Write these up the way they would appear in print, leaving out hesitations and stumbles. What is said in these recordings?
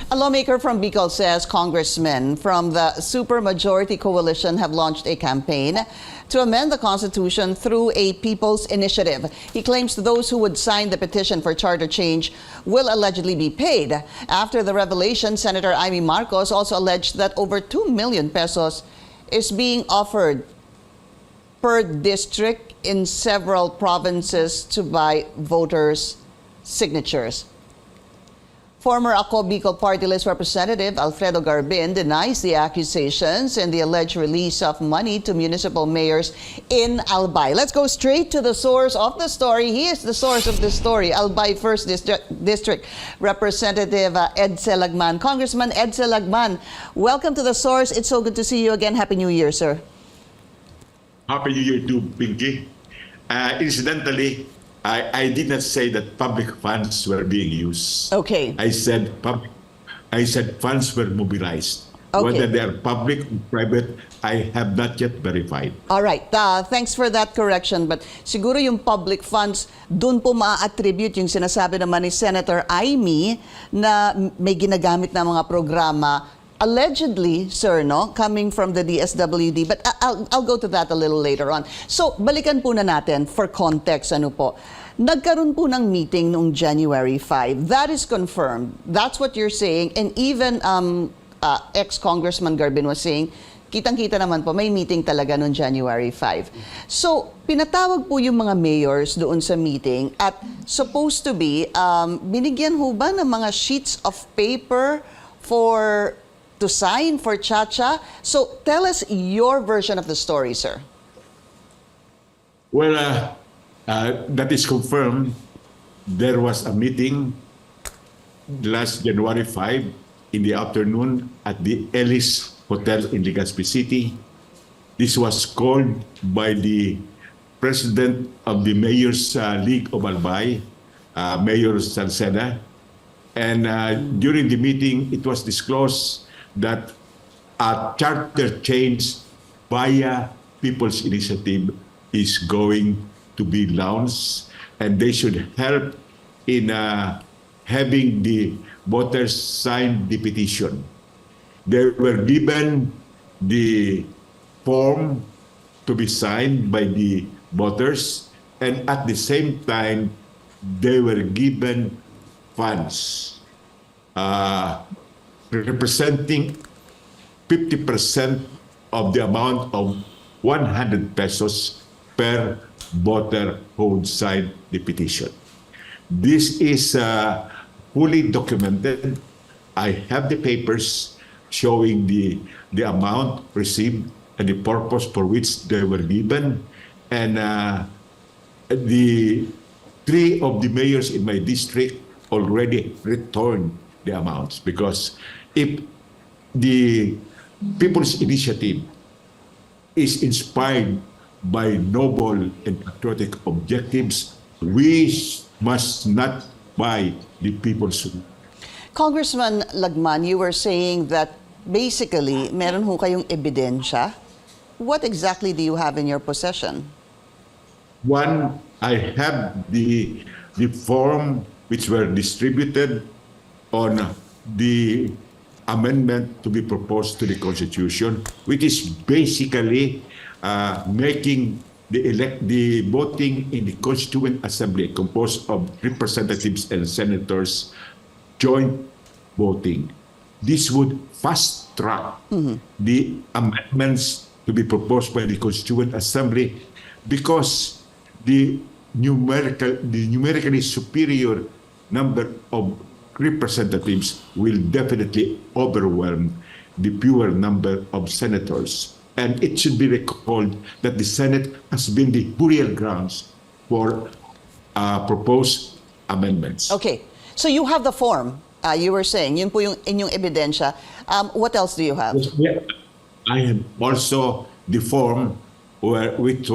A lawmaker from Bicol says congressmen from the supermajority coalition have launched a campaign to amend the Constitution through a people's initiative. He claims those who would sign the petition for charter change will allegedly be paid. After the revelation, Senator Amy Marcos also alleged that over 2 million pesos is being offered per district in several provinces to buy voters' signatures. Former Ako Bicol Party List Representative Alfredo Garbin denies the accusations and the alleged release of money to municipal mayors in Albay. Let's go straight to the source of the story. He is the source of the story, Albay 1st District Representative Edcel Lagman. Congressman Edcel Lagman, welcome to the source. It's so good to see you again. Happy New Year, sir. Happy New Year too, Pinky. Incidentally, I did not say that public funds were being used. Okay. I said funds were mobilized. Okay. Whether they are public or private, I have not yet verified. All right. Thanks for that correction. But siguro yung public funds, dun po ma-attribute yung sinasabi naman ni Senator Amy na may ginagamit na mga programa allegedly, sir, no, coming from the DSWD, but I'll go to that a little later on. So, balikan po na natin for context, ano po. Nagkaroon po ng meeting noong January 5. That is confirmed. That's what you're saying. And even ex-Congressman Garbin was saying, kitang-kita naman po, may meeting talaga noong January 5. So, pinatawag po yung mga mayors doon sa meeting at supposed to be, binigyan ho ba ng mga sheets of paper to sign for Chacha? So tell us your version of the story, sir. Well, that is confirmed. There was a meeting last January 5 in the afternoon at the Ellis Hotel in Legazpi City. This was called by the president of the Mayor's League of Albay, Mayor Salceda. And during the meeting, it was disclosed that a charter change via People's Initiative is going to be launched, and they should help in having the voters sign the petition. They were given the form to be signed by the voters, and at the same time, they were given funds representing 50% of the amount of 100 pesos per voter who would sign the petition. This is fully documented. I have the papers showing the amount received and the purpose for which they were given. And the 3 of the mayors in my district already returned the amounts, because if the People's Initiative is inspired by noble and patriotic objectives, we must not buy the people's. Congressman Lagman, you were saying that basically meron ho kayong ebidensya. What exactly do you have in your possession? One, I have the form which were distributed on the amendment to be proposed to the Constitution, which is basically making the voting in the Constituent Assembly composed of representatives and senators joint voting. This would fast track the amendments to be proposed by the Constituent Assembly, because the numerically superior number of representatives will definitely overwhelm the pure number of senators. And it should be recalled that the Senate has been the burial grounds for proposed amendments. Okay, so you have the form. You were saying, yun po yung inyong ebidensya. What else do you have? Yeah. I have also the form which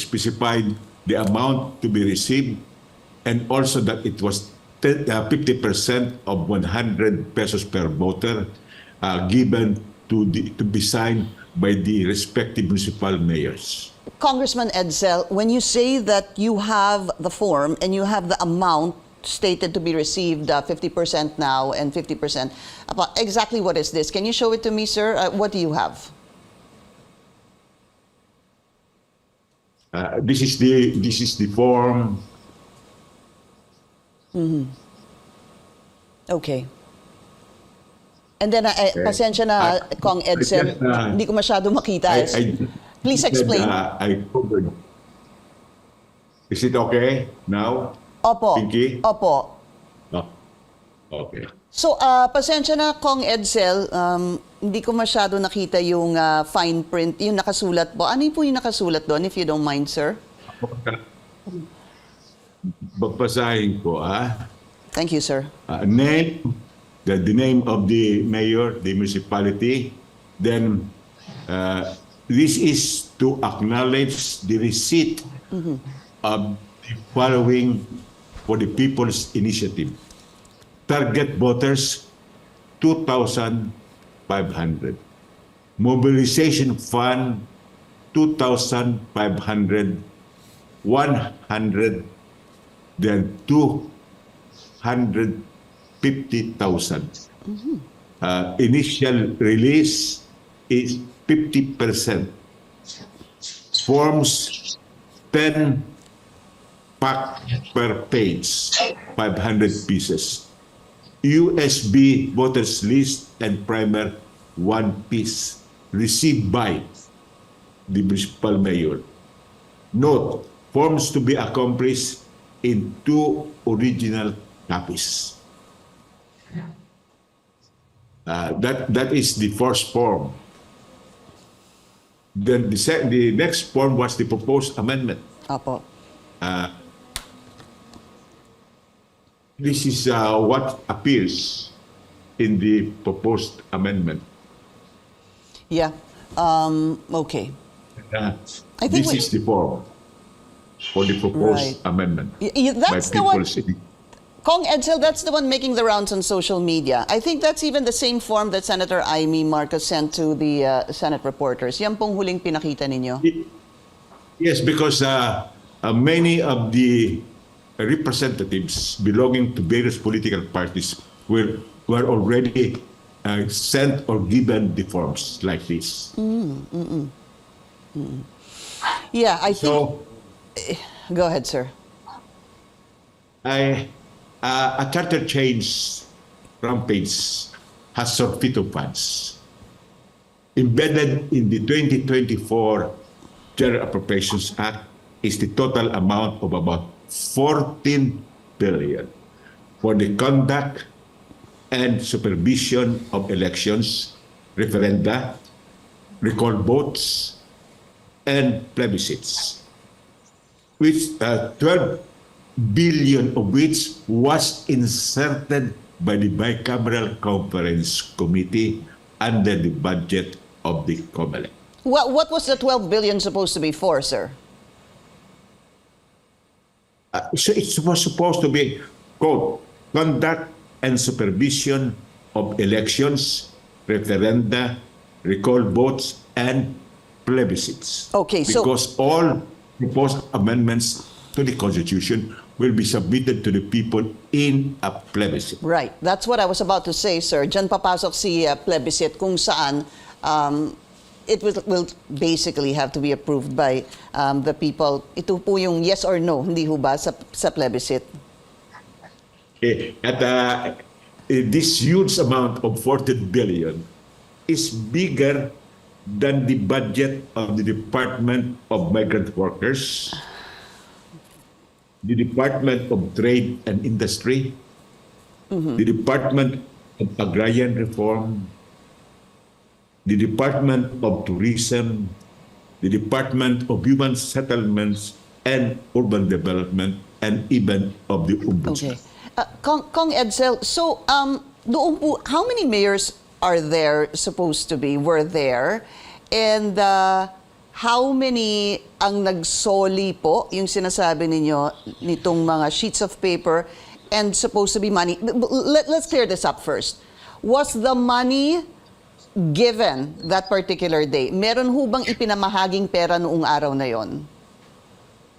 specified the amount to be received, and also that it was 50% of 100 pesos per voter given to be signed by the respective municipal mayors. Congressman Edcel, when you say that you have the form and you have the amount stated to be received 50% now and 50%. Exactly what is this? Can you show it to me, sir? What do you have? This is the form. Okay. And then, pasensya na, Kong Edcel, hindi ko masyado makita. Please explain. I covered. Is it okay now? Opo. Pinky? Opo. Oh, okay. So, pasensya na, Kong Edcel, hindi ko masyado nakita yung fine print, yung nakasulat po. Ano po yung nakasulat doon, if you don't mind, sir? Babasahin ko, Thank you, sir. Name, the name of the mayor, the municipality. Then, this is to acknowledge the receipt of the following for the People's Initiative. Target voters, 2,500. Mobilization fund, 2,500. 100. Then 250,000. Initial release is 50%. Forms 10 pack per page, 500 pieces. USB voters list and primer, 1 piece, received by the municipal mayor. Note, forms to be accomplished in 2 original copies. That is the first form. Then the next form was the proposed amendment. Opo. This is what appears in the proposed amendment. Yeah. Okay. I think This is the form for the proposed amendment. That's the one. Kong Edcel, that's the one making the rounds on social media. I think that's even the same form that Senator Amy Marcos sent to the Senate reporters. Yan pong huling pinakita ninyo. Yes, because many of the representatives belonging to various political parties were already sent or given the forms like this. Yeah, I think... So, go ahead, sir. A charter change rampage has surfeit of funds. Embedded in the 2024 General Appropriations Act is the total amount of about 14 billion for the conduct and supervision of elections, referenda, recall votes, and plebiscites, which 12 billion of which was inserted by the Bicameral Conference Committee under the budget of the COMELEC. What was the 12 billion supposed to be for, sir? So it was supposed to be, quote, conduct and supervision of elections, referenda, recall votes, and plebiscites. Okay, so... Because all proposed amendments to the Constitution will be submitted to the people in a plebiscite. Right. That's what I was about to say, sir. Diyan papasok si plebiscite kung saan it will basically have to be approved by the people. Ito po yung yes or no, hindi ho ba, sa plebiscite? This huge amount of 14 billion is bigger than the budget of the Department of Migrant Workers, the Department of Trade and Industry, the Department of Agrarian Reform, the Department of Tourism, the Department of Human Settlements and Urban Development, and even of the Ombudsman. Okay. Kong Edcel, so doon po, how many mayors are there supposed to be, were there? And how many ang nagsoli po, yung sinasabi ninyo, nitong mga sheets of paper and supposed to be money? Let's clear this up first. Was the money given that particular day? Meron ho bang ipinamahaging pera noong araw na yon?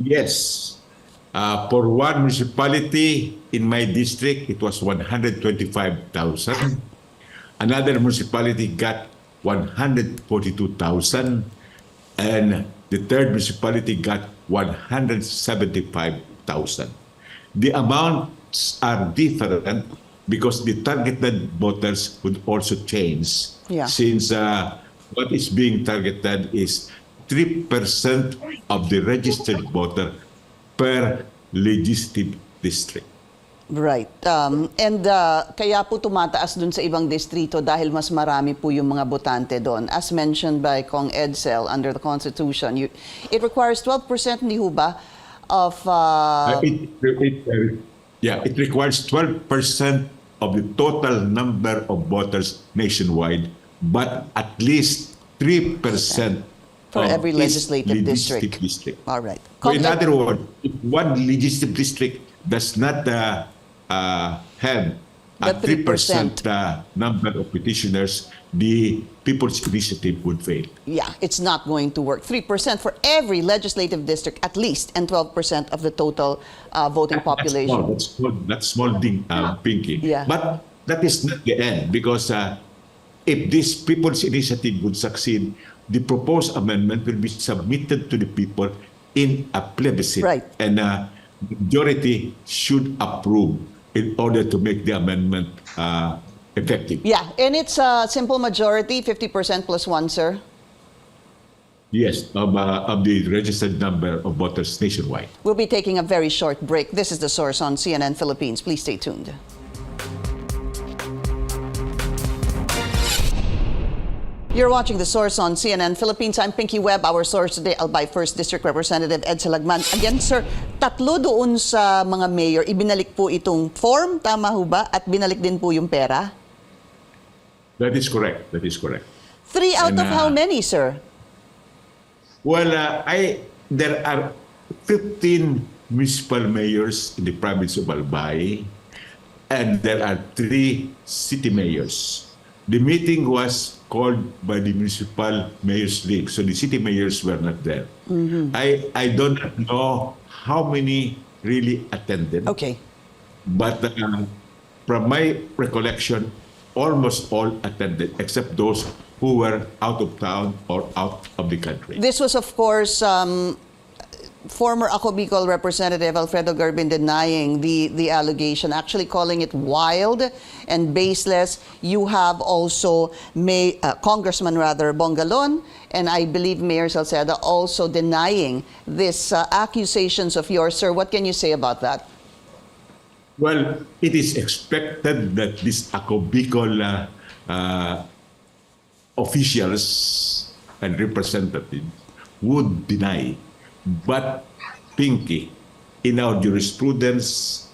Yes. For one municipality in my district, it was 125,000. Another municipality got 142,000. And the third municipality got 175,000. The amounts are different because the targeted voters would also change. Yeah. Since what is being targeted is 3% of the registered voter per legislative district. Right. Kaya po tumataas dun sa ibang distrito dahil mas marami po yung mga botante doon. As mentioned by Cong Edcel under the Constitution, it requires 12%, hindi ho ba, of... It requires 12% of the total number of voters nationwide, but at least 3% for of every each legislative district. All right. So in other words, if one legislative district does not have a The 3% number of petitioners, the People's Initiative would fail. Yeah, it's not going to work. 3% for every legislative district at least, and 12% of the total voting population. That's small thing, Pinky. Yeah. But that is not the end, because if this People's Initiative would succeed, the proposed amendment will be submitted to the people in a plebiscite. Right. And majority should approve in order to make the amendment effective. Yeah, and it's a simple majority, 50% plus one, sir. Yes, of the registered number of voters nationwide. We'll be taking a very short break. This is The Source on CNN Philippines. Please stay tuned. You're watching The Source on CNN Philippines. I'm Pinky Webb. Our source today, ALBAY 1st District Representative Edcel Lagman. Again, sir, tatlo doon sa mga mayor, ibinalik po itong form, tama ho ba? At binalik din po yung pera? That is correct. That is correct. 3 out of how many, sir? Well, there are 15 municipal mayors in the province of Albay, and there are 3 city mayors. The meeting was called by the Municipal Mayors League, so the city mayors were not there. Mm-hmm. I don't know how many really attended. Okay. But from my recollection, almost all attended, except those who were out of town or out of the country. This was, of course, former Ako Bicol Representative Alfredo Garbin denying the allegation, actually calling it wild and baseless. You have also Congressman Bongalon, and I believe Mayor Salceda also denying this accusations of yours. Sir, what can you say about that? Well, it is expected that these Ako Bicol officials and representatives would deny. But, Pinky, in our jurisprudence,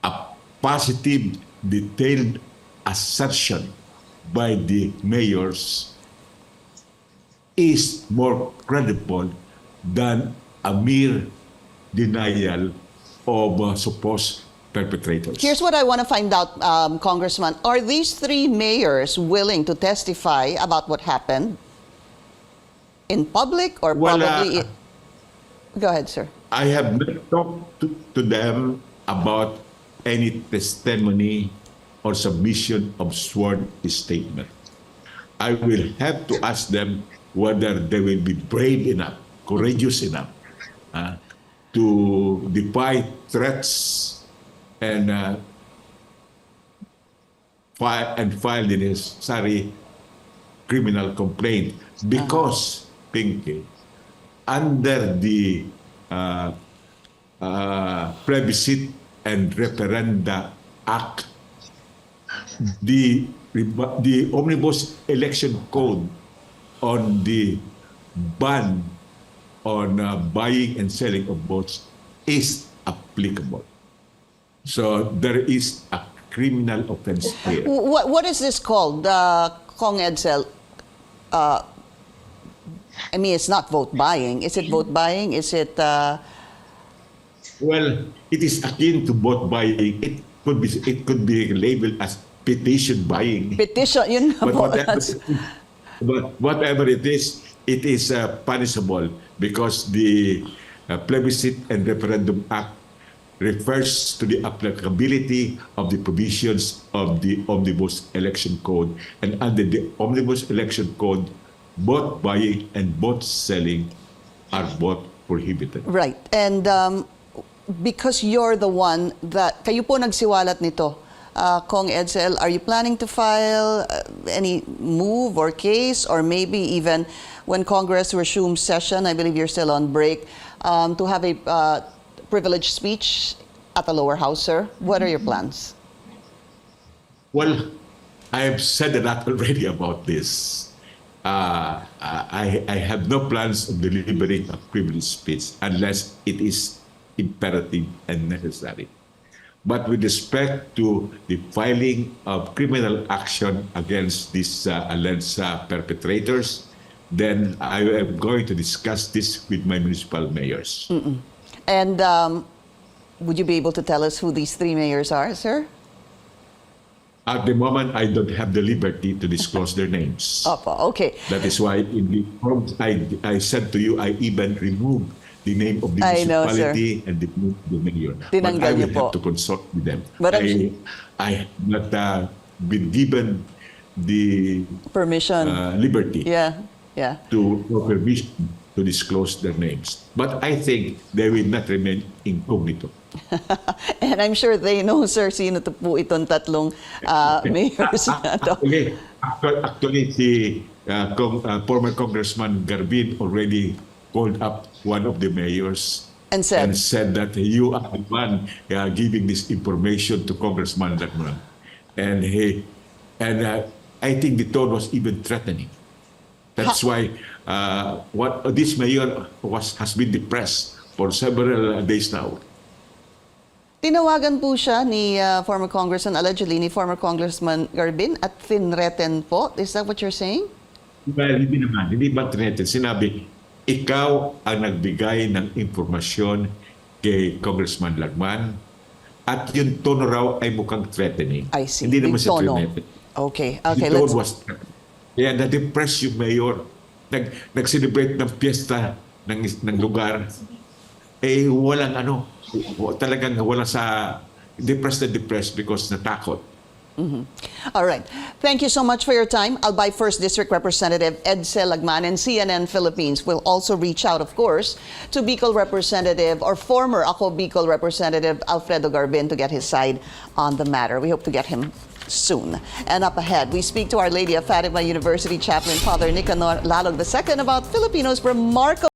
a positive, detailed assertion by the mayors is more credible than a mere denial of supposed perpetrators. Here's what I want to find out, Congressman. Are these 3 mayors willing to testify about what happened in public or probably... Go ahead, sir. I have not talked to them about any testimony or submission of sworn statement. I will have to ask them whether they will be brave enough, courageous enough to defy threats and file the necessary criminal complaint. Because, Pinky, under the Plebiscite and Referenda Act, the Omnibus Election Code on the ban on buying and selling of votes is applicable. So there is a criminal offense here. What is this called, Cong Edcel? I mean, it's not vote buying. Is it vote buying? Is it... Well, it is akin to vote buying. It could be labeled as petition buying. Petition, yun na po. But whatever it is punishable because the Plebiscite and Referendum Act refers to the applicability of the provisions of the Omnibus Election Code. And under the Omnibus Election Code, both buying and both selling are both prohibited. Right. And because you're the one that, kayo po nagsiwalat nito, Kong Edcel, are you planning to file any move or case, or maybe even when Congress resumes session, I believe you're still on break, to have a privileged speech at the lower house, sir? What are your plans? Well, I have said a lot already about this. I have no plans of delivering a privileged speech unless it is imperative and necessary. But with respect to the filing of criminal action against these alleged perpetrators, then I am going to discuss this with my municipal mayors. And would you be able to tell us who these 3 mayors are, sir? At the moment, I don't have the liberty to disclose their names. Opo, okay. That is why in the form I said to you, I even removed the name of the I know, municipality and the mayor. Tinanggal But I niyo will po. have to consult with them. But I have not been given the permission. liberty Yeah, yeah. to permission to disclose their names. But I think they will not remain incognito. And I'm sure they know, sir, sino to po itong tatlong mayors na to. Actually, the former Congressman Garbin already called up one of the mayors And said, that you are the one giving this information to Congressman Lagman. And I think the tone was even threatening. That's why this mayor has been depressed for several days now. tinawagan po siya ni former Congressman, allegedly, ni former Congressman Garbin at thinreten po. Is that what you're saying? Well, hindi naman. Hindi ba threatened? Sinabi, ikaw ang nagbigay ng informasyon kay Congressman Lagman at yung tono raw ay mukhang threatening. I see. Hindi naman Yung siya tono. threatening. Okay, The okay, tone let's... was kaya na-depress yung mayor. Nag-celebrate ng piyesta ng lugar. Walang talagang wala sa depressed because natakot. All right. Thank you so much for your time. ALBAY First District Representative Edcel Lagman, and CNN Philippines will also reach out, of course, to Bicol Representative or former Bicol Representative Alfredo Garbin to get his side on the matter. We hope to get him soon. And up ahead, we speak to Our Lady of Fatima University Chaplain Father Nicanor Lalog II about Filipinos' remarkable